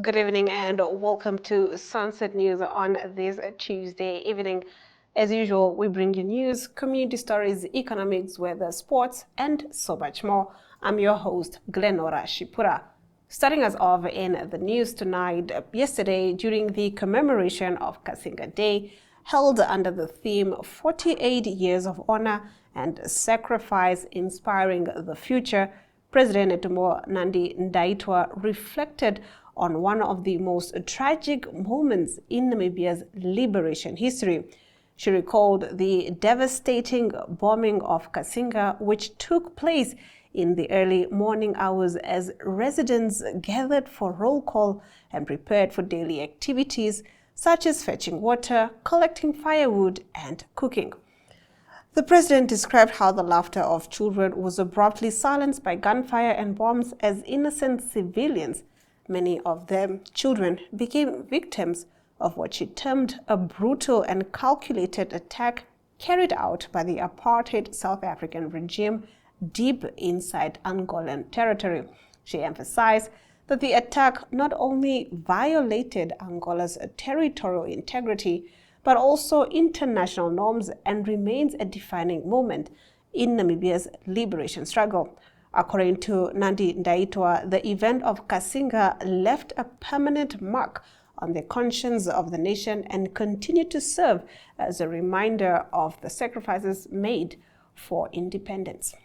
Good evening and welcome to Sunset News on this Tuesday evening. As usual, we bring you news, community stories, economics, weather, sports, and so much more. I'm your host, Glenora Shipura. Starting us off in the news tonight, yesterday during the commemoration of Kasinga Day, held under the theme 48 Years of Honor and Sacrifice Inspiring the Future, President Netumbo Nandi-Ndaitwah reflected on one of the most tragic moments in Namibia's liberation history. She recalled the devastating bombing of Kasinga, which took place in the early morning hours as residents gathered for roll call and prepared for daily activities such as fetching water, collecting firewood, and cooking. The president described how the laughter of children was abruptly silenced by gunfire and bombs as innocent civilians, many of them children, became victims of what she termed a brutal and calculated attack carried out by the apartheid South African regime deep inside Angolan territory. She emphasized that the attack not only violated Angola's territorial integrity, but also international norms and remains a defining moment in Namibia's liberation struggle. According to Nandi-Ndaitwah, the event of Kasinga left a permanent mark on the conscience of the nation and continued to serve as a reminder of the sacrifices made for independence.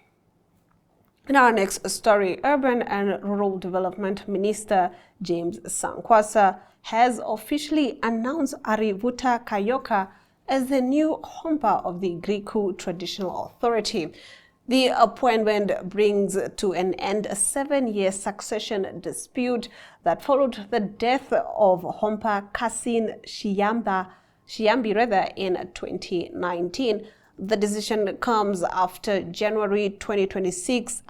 In our next story, Urban and Rural Development Minister James Sankwasa has officially announced Arivuta Kayoka as the new Hompa of the Griqu Traditional Authority. The appointment brings to an end a 7-year succession dispute that followed the death of Hompa Cassin Shiyambi in 2019. The decision comes after a January 2026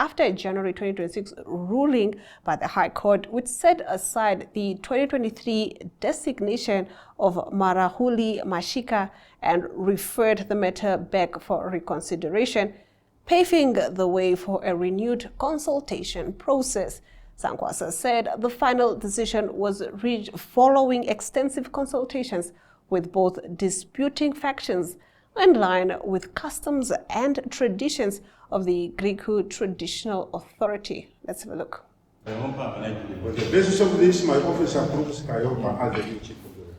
ruling by the High Court, which set aside the 2023 designation of Marahuli Mashika and referred the matter back for reconsideration, paving the way for a renewed consultation process. Sankwasa said the final decision was reached following extensive consultations with both disputing factions in line with customs and traditions of the Griqu Traditional Authority. Let's have a look. On the basis of this, my office approves Kayoka as the new chief of the Republic.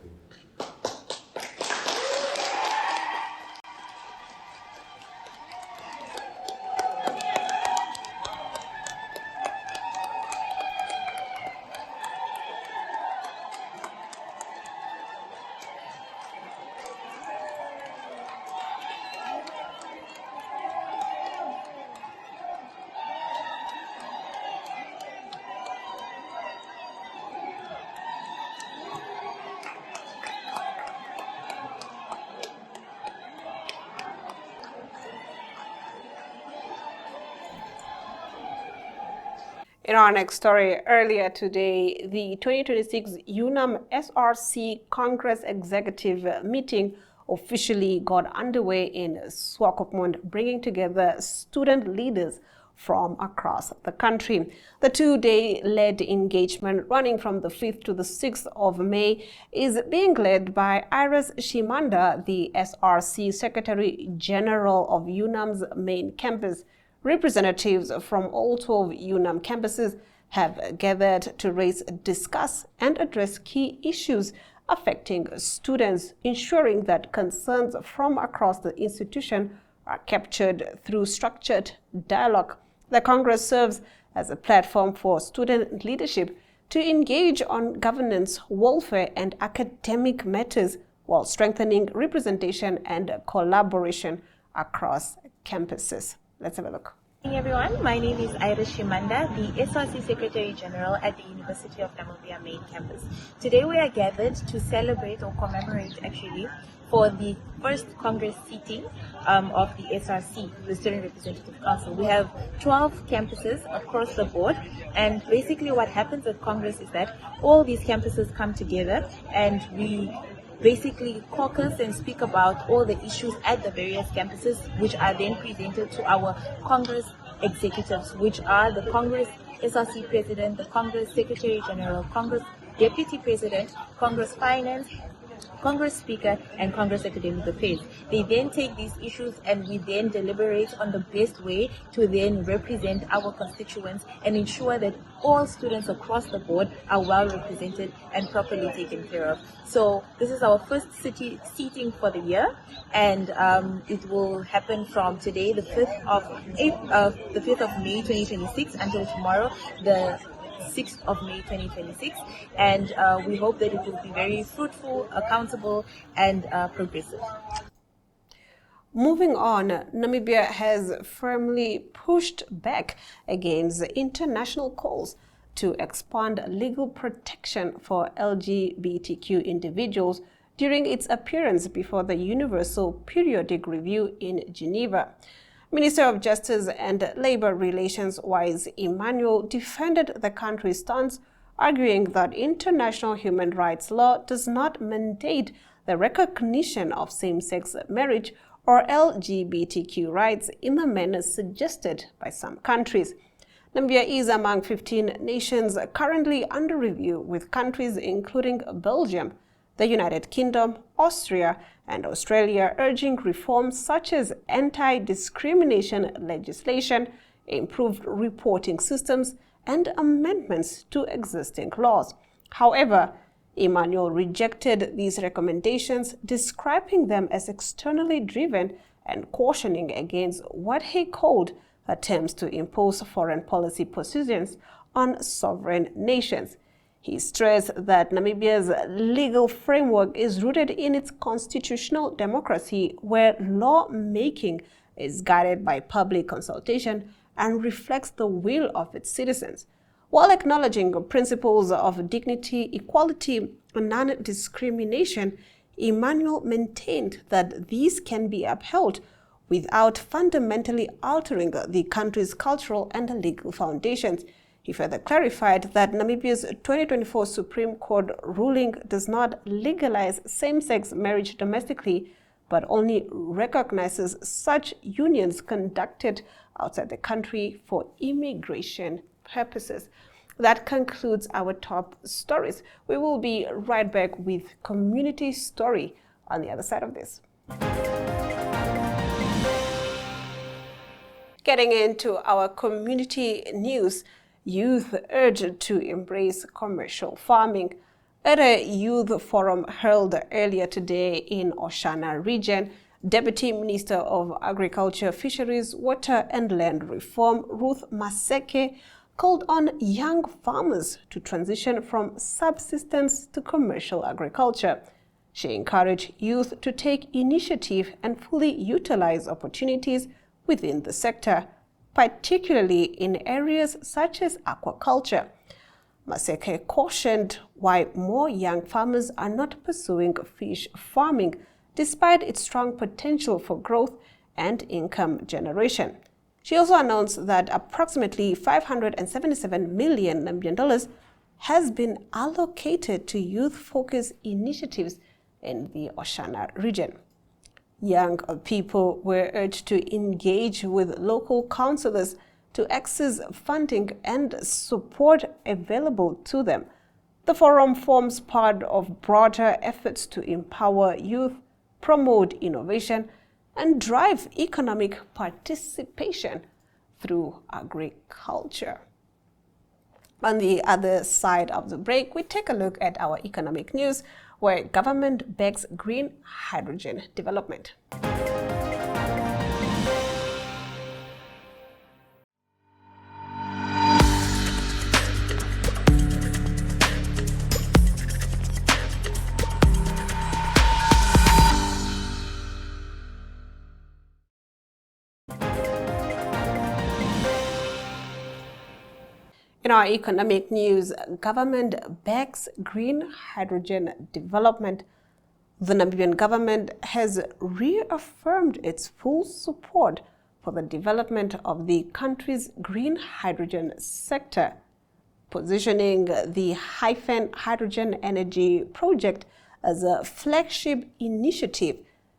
In our next story, earlier today, the 2026 UNAM SRC Congress Executive Meeting officially got underway in Swakopmund, bringing together student leaders from across the country. The two-day led engagement running from the 5th to the 6th of May is being led by Iris Shimanda, the SRC Secretary General of UNAM's main campus. Representatives from all 12 UNAM campuses have gathered to raise, discuss, and address key issues affecting students, ensuring that concerns from across the institution are captured through structured dialogue. The Congress serves as a platform for student leadership to engage on governance, welfare, and academic matters while strengthening representation and collaboration across campuses. Let's have a look. Good evening, everyone. My name is Iris Shimanda, the SRC Secretary General at the University of Namibia main campus. Today we are gathered to celebrate or commemorate actually for the first Congress seating of the SRC, the Student Representative Council. We have 12 campuses across the board, and basically what happens at Congress is that all these campuses come together and we basically caucus and speak about all the issues at the various campuses, which are then presented to our Congress executives, which are the Congress SRC President, the Congress Secretary General, Congress Deputy President, Congress Finance, Congress Speaker, and Congress Academic Affairs. They then take these issues and we then deliberate on the best way to then represent our constituents and ensure that all students across the board are well represented and properly taken care of. So this is our first seating for the year, and it will happen from today, the 5th of May 2026, until tomorrow, the 6th of May 2026, and we hope that it will be very fruitful, accountable, and progressive. Moving on, Namibia has firmly pushed back against international calls to expand legal protection for LGBTQ individuals during its appearance before the Universal Periodic Review in Geneva. Minister of Justice and Labor Relations Wise Emmanuel defended the country's stance, arguing that international human rights law does not mandate the recognition of same-sex marriage or LGBTQ rights in the manner suggested by some countries. Namibia is among 15 nations currently under review, with countries including Belgium, the United Kingdom, Austria, and Australia urging reforms such as anti-discrimination legislation, improved reporting systems, and amendments to existing laws. However, Emmanuel rejected these recommendations, describing them as externally driven and cautioning against what he called attempts to impose foreign policy positions on sovereign nations. He stressed that Namibia's legal framework is rooted in its constitutional democracy, where lawmaking is guided by public consultation and reflects the will of its citizens. While acknowledging principles of dignity, equality, and non-discrimination, Emmanuel maintained that these can be upheld without fundamentally altering the country's cultural and legal foundations. He further clarified that Namibia's 2024 Supreme Court ruling does not legalize same-sex marriage domestically, but only recognizes such unions conducted outside the country for immigration purposes. That concludes our top stories. We will be right back with Community Story on the other side of this. Getting into our community news, youth urged to embrace commercial farming. At a youth forum held earlier today in Oshana region, Deputy Minister of Agriculture, Fisheries, Water and Land Reform, Ruth Maseke, called on young farmers to transition from subsistence to commercial agriculture. She encouraged youth to take initiative and fully utilize opportunities within the sector, particularly in areas such as aquaculture. Maseke cautioned why more young farmers are not pursuing fish farming, despite its strong potential for growth and income generation. She also announced that approximately $577 million Namibian has been allocated to youth-focused initiatives in the Oshana region. Young people were urged to engage with local councillors to access funding and support available to them. The forum forms part of broader efforts to empower youth, promote innovation, and drive economic participation through agriculture. On the other side of the break, we take a look at our economic news, where government backs green hydrogen development. In our economic news, government backs green hydrogen development. The Namibian government has reaffirmed its full support for the development of the country's green hydrogen sector, positioning the Hyphen Hydrogen Energy Project as a flagship initiative.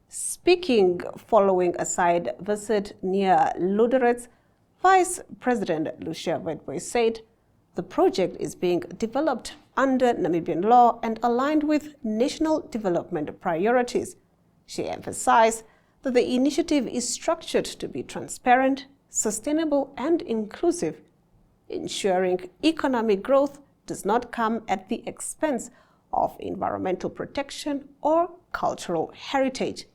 Speaking following a side visit near Luderitz, Vice President Lucia Witbooi said the project is being developed under Namibian law and aligned with national development priorities. She emphasized that the initiative is structured to be transparent, sustainable, and inclusive, ensuring economic growth does not come at the expense of environmental protection or cultural heritage.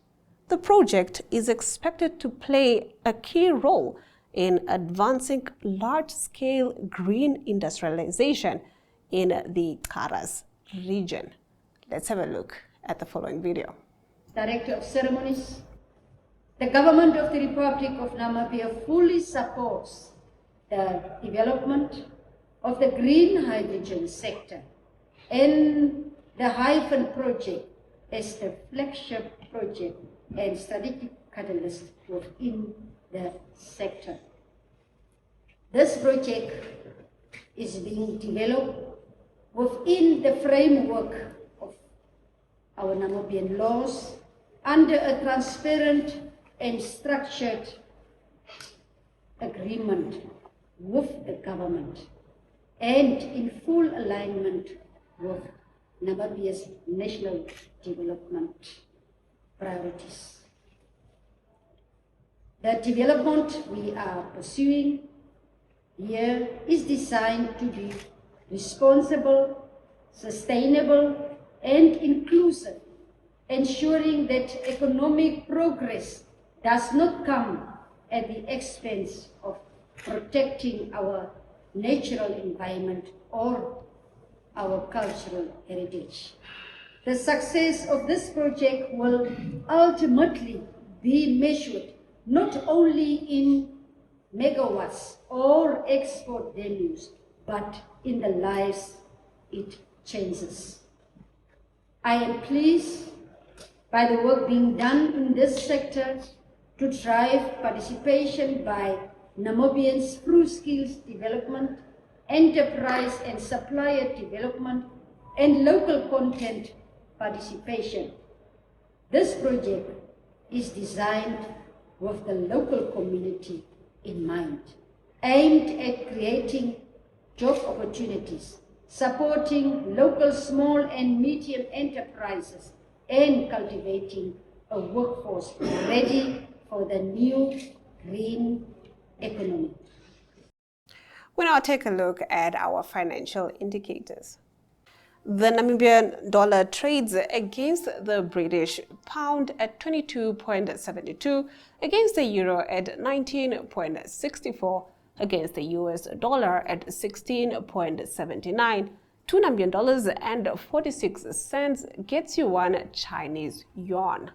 The project is expected to play a key role in advancing large-scale green industrialization in the Karas region. Let's have a look at the following video. Director of Ceremonies, the government of the Republic of Namibia fully supports the development of the green hydrogen sector and the Hyphen project as the flagship project and strategic catalyst within the sector. This project is being developed within the framework of our Namibian laws under a transparent and structured agreement with the government and in full alignment with Namibia's national development priorities. The development we are pursuing here is designed to be responsible, sustainable, and inclusive, ensuring that economic progress does not come at the expense of protecting our natural environment or our cultural heritage. The success of this project will ultimately be measured not only in megawatts or export venues, but in the lives it changes. I am pleased by the work being done in this sector to drive participation by Namibians through skills development, enterprise and supplier development, and local content participation. This project is designed with the local community in mind, aimed at creating job opportunities, supporting local small and medium enterprises, and cultivating a workforce ready for the new green economy. We now take a look at our financial indicators. The Namibian dollar trades against the British pound at 22.72, against the euro at 19.64, against the US dollar at 16.79. 2 Namibian dollars and 46 cents gets you 1 Chinese yuan.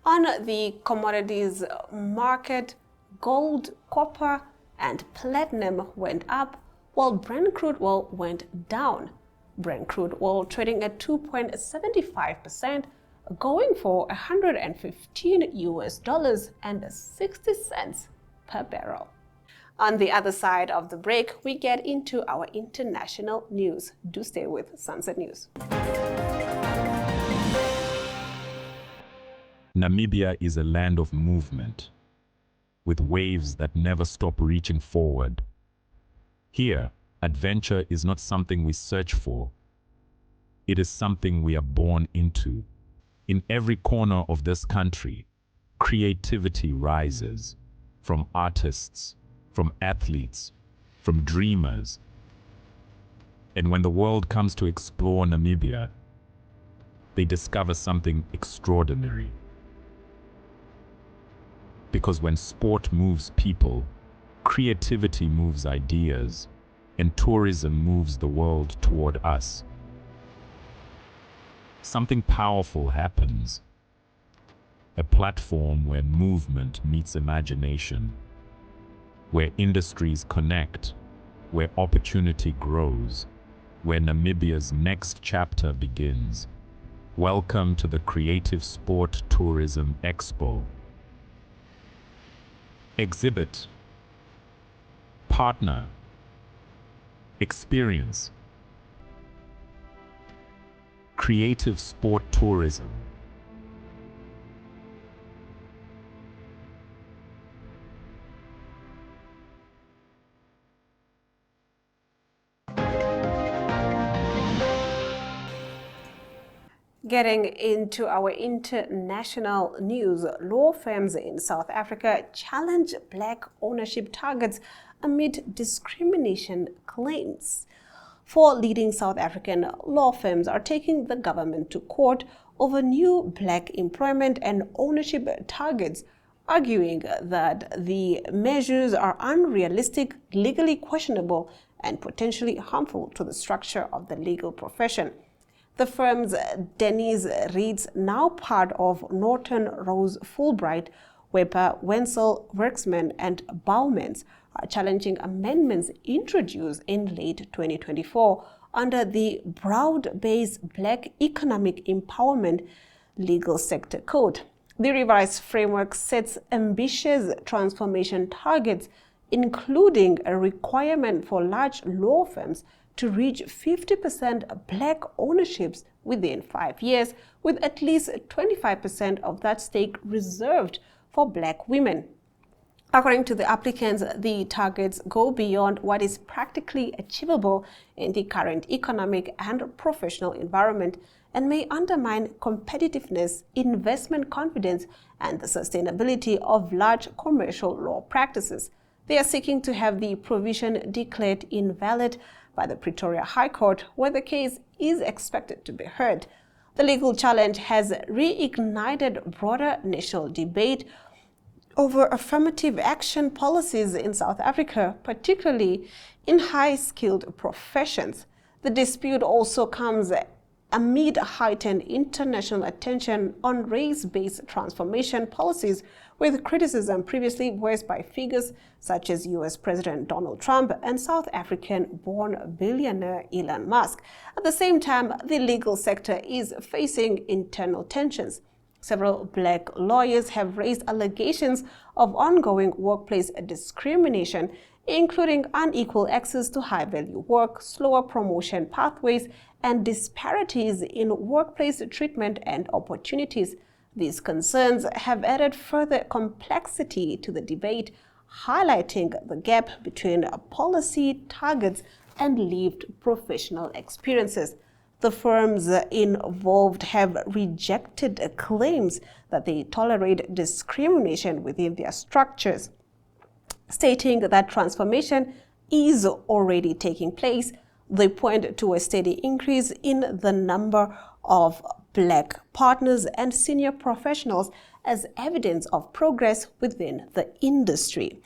On the commodities market, gold, copper, and platinum went up, while Brent crude oil went down. Brent crude oil trading at 2.75%, going for $115.60 per barrel. On the other side of the break, we get into our international news. Do stay with Sunset News. Namibia is a land of movement, with waves that never stop reaching forward. Here, adventure is not something we search for. It is something we are born into. In every corner of this country, creativity rises, from artists, from athletes, from dreamers. And when the world comes to explore Namibia, they discover something extraordinary. Because when sport moves people, creativity moves ideas, and tourism moves the world toward us, something powerful happens. A platform where movement meets imagination, where industries connect, where opportunity grows, where Namibia's next chapter begins. Welcome to the Creative Sport Tourism Expo. Exhibit, partner, experience. Creative Sport Tourism. Getting into our international news, law firms in South Africa challenge black ownership targets amid discrimination claims. 4 leading South African law firms are taking the government to court over new black employment and ownership targets, arguing that the measures are unrealistic, legally questionable, and potentially harmful to the structure of the legal profession. The firms Dennis Reeds, now part of Norton Rose Fulbright, Weber, Wenzel, Werksman, and Bowmans, are challenging amendments introduced in late 2024 under the Broad-Based Black Economic Empowerment Legal Sector Code. The revised framework sets ambitious transformation targets, including a requirement for large law firms to reach 50% black ownerships within 5 years, with at least 25% of that stake reserved for black women. According to the applicants, the targets go beyond what is practically achievable in the current economic and professional environment and may undermine competitiveness, investment confidence, and the sustainability of large commercial law practices. They are seeking to have the provision declared invalid by the Pretoria High Court, where the case is expected to be heard. The legal challenge has reignited broader national debate over affirmative action policies in South Africa, particularly in high-skilled professions. The dispute also comes amid heightened international attention on race-based transformation policies, with criticism previously voiced by figures such as US President Donald Trump and South African-born billionaire Elon Musk. At the same time, the legal sector is facing internal tensions. Several black lawyers have raised allegations of ongoing workplace discrimination, including unequal access to high-value work, slower promotion pathways, and disparities in workplace treatment and opportunities. These concerns have added further complexity to the debate, highlighting the gap between policy targets and lived professional experiences. The firms involved have rejected claims that they tolerate discrimination within their structures, stating that transformation is already taking place. They point to a steady increase in the number of black partners and senior professionals as evidence of progress within the industry.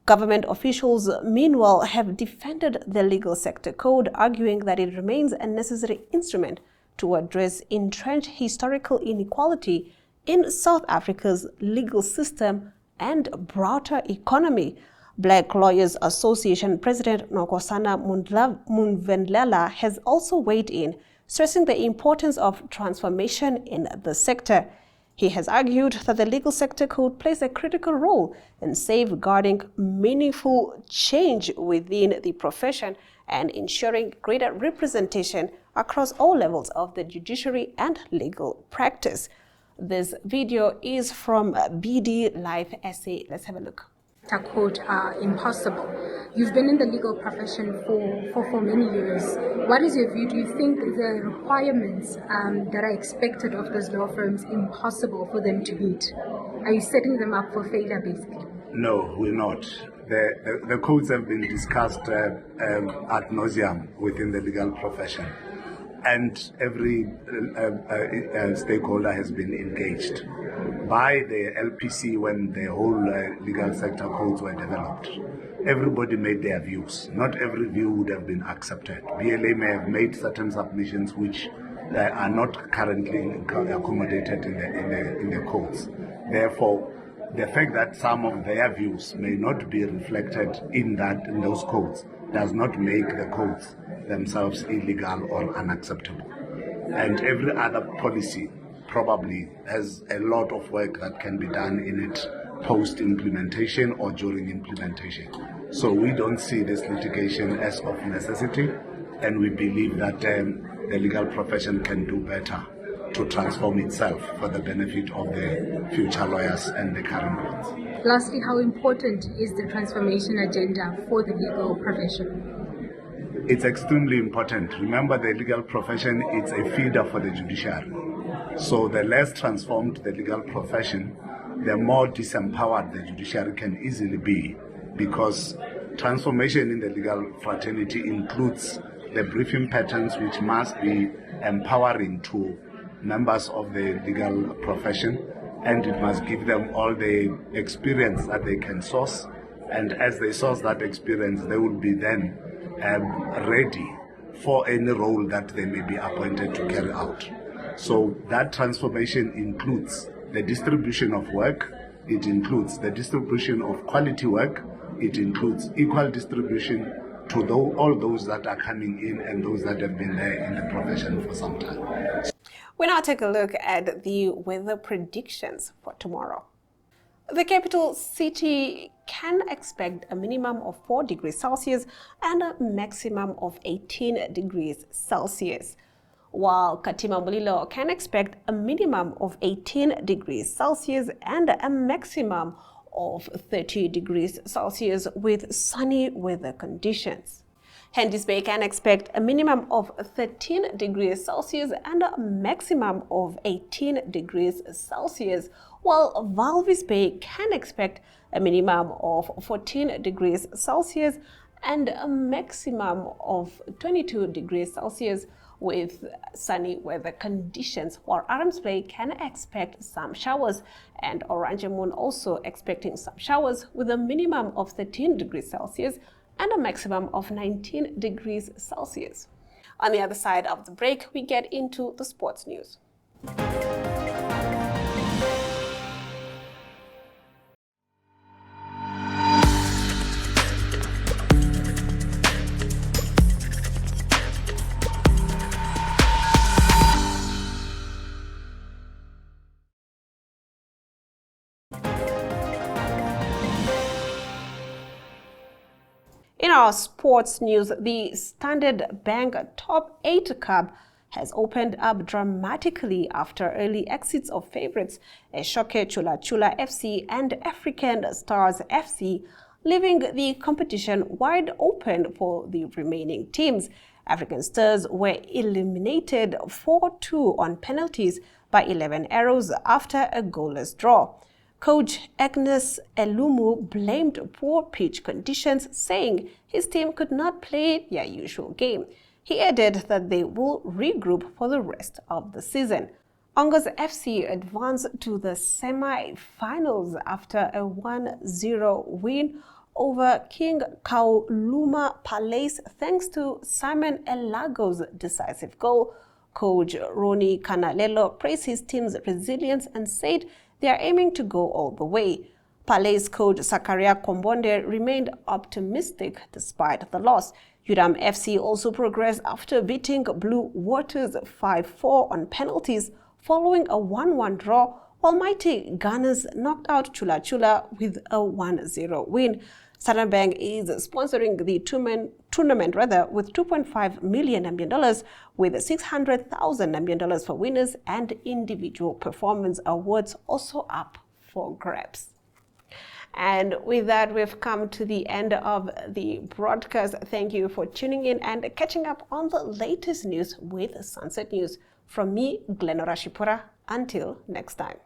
Government officials, meanwhile, have defended the legal sector code, arguing that it remains a necessary instrument to address entrenched historical inequality in South Africa's legal system and broader economy. Black Lawyers Association President Nkosana Mundvendlela has also weighed in, stressing the importance of transformation in the sector. He has argued that the legal sector code plays a critical role in safeguarding meaningful change within the profession and ensuring greater representation across all levels of the judiciary and legal practice. This video is from BD Live SA. Let's have a look. Code are impossible. You've been in the legal profession for many years. What is your view? Do you think the requirements that are expected of those law firms impossible for them to meet? Are you setting them up for failure, basically? No, we're not. The codes have been discussed ad nauseum within the legal profession, and every stakeholder has been engaged by the LPC when the whole legal sector codes were developed. Everybody made their views. Not every view would have been accepted. BLA may have made certain submissions which are not currently accommodated in the codes. Therefore, the fact that some of their views may not be reflected in those codes does not make the codes themselves illegal or unacceptable. And every other policy probably has a lot of work that can be done in it post-implementation or during implementation. So we don't see this litigation as of necessity, and we believe that the legal profession can do better to transform itself for the benefit of the future lawyers and the current ones. Lastly, how important is the transformation agenda for the legal profession? It's extremely important. Remember, the legal profession is a feeder for the judiciary. So the less transformed the legal profession, the more disempowered the judiciary can easily be, because transformation in the legal fraternity includes the briefing patterns which must be empowering to members of the legal profession, and it must give them all the experience that they can source, and as they source that experience, they will be then ready for any role that they may be appointed to carry out. So that transformation includes the distribution of work, it includes the distribution of quality work, it includes equal distribution to all those that are coming in and those that have been there in the profession for some time. We now take a look at the weather predictions for tomorrow. The capital city can expect a minimum of 4 degrees Celsius and a maximum of 18 degrees Celsius, while Katima Mulilo can expect a minimum of 18 degrees Celsius and a maximum of 30 degrees Celsius with sunny weather conditions. Henties Bay can expect a minimum of 13 degrees Celsius and a maximum of 18 degrees Celsius, while Walvis Bay can expect a minimum of 14 degrees Celsius and a maximum of 22 degrees Celsius with sunny weather conditions, while Adams Bay can expect some showers, and Oranjemund also expecting some showers with a minimum of 13 degrees Celsius and a maximum of 19 degrees Celsius. On the other side of the break, we get into the sports news. In our sports news, the Standard Bank Top 8 Cup has opened up dramatically after early exits of favorites Eshoke Chula Chula FC and African Stars FC, leaving the competition wide open for the remaining teams. African Stars were eliminated 4-2 on penalties by 11 Arrows after a goalless draw. Coach Agnes Elumu blamed poor pitch conditions, saying his team could not play their usual game. He added that they will regroup for the rest of the season. Ongos FC advanced to the semi-finals after a 1-0 win over King Kauluma Palace thanks to Simon Elago's decisive goal. Coach Ronnie Kanalelo praised his team's resilience and said they are aiming to go all the way. Palace coach Zakaria Kombonde remained optimistic despite the loss. UDAM FC also progressed after beating Blue Waters 5-4 on penalties following a 1-1 draw, while mighty Gunners knocked out Chula Chula with a 1-0 win. Standard Bank is sponsoring the tournament with $2.5 million Namibian, with $600,000 Namibian for winners, and individual performance awards also up for grabs. And with that, we've come to the end of the broadcast. Thank you for tuning in and catching up on the latest news with Sunset News. From me, Glenora Shipura, until next time.